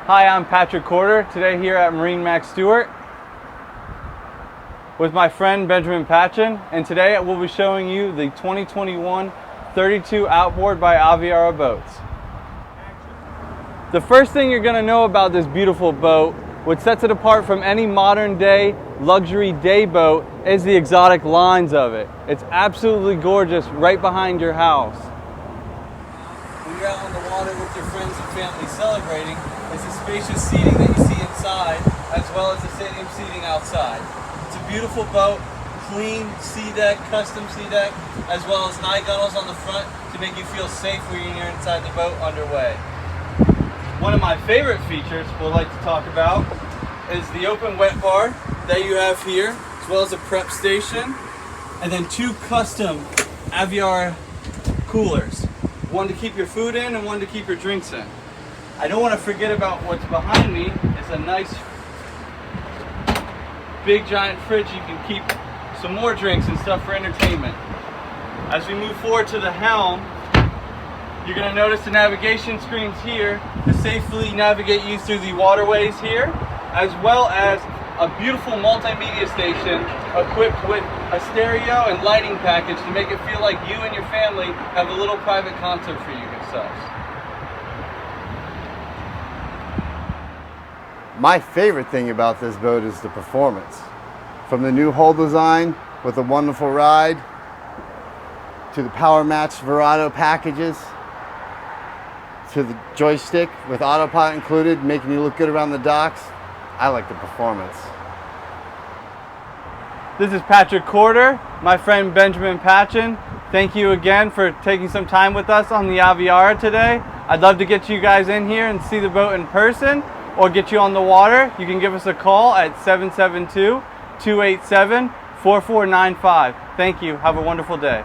Hi, I'm Patrick Corder, today here at MarineMax Stuart with my friend Benjamin Patchen, and today we'll be showing you the 2021 32 Outboard by Aviara boats. The first thing you're going to know about this beautiful boat, what sets it apart from any modern day luxury day boat, is the exotic lines of it. It's absolutely gorgeous right behind your house. When you're out on the water with your friends and family celebrating, it's the spacious seating that you see inside, as well as the stadium seating outside. It's a beautiful boat, clean sea deck, custom sea deck, as well as high gunnels on the front to make you feel safe when you're inside the boat underway. One of my favorite features we'd like to talk about is the open wet bar that you have here, as well as a prep station, and then two custom Aviara coolers. One to keep your food in and one to keep your drinks in. I don't want to forget about what's behind me. It's a nice big giant fridge. You can keep some more drinks and stuff for entertainment. As we move forward to the helm, you're going to notice the navigation screens here to safely navigate you through the waterways here, as well as a beautiful multimedia station equipped with a stereo and lighting package to make it feel like you and your family have a little private concert for yourselves. My favorite thing about this boat is the performance. From the new hull design with a wonderful ride, to the power match Verado packages, to the joystick with autopilot included, making you look good around the docks. I like the performance. This is Patrick Corder, my friend Benjamin Patchen. Thank you again for taking some time with us on the Aviara today. I'd love to get you guys in here and see the boat in person, or get you on the water. You can give us a call at 772-287-4495. Thank you. Have a wonderful day.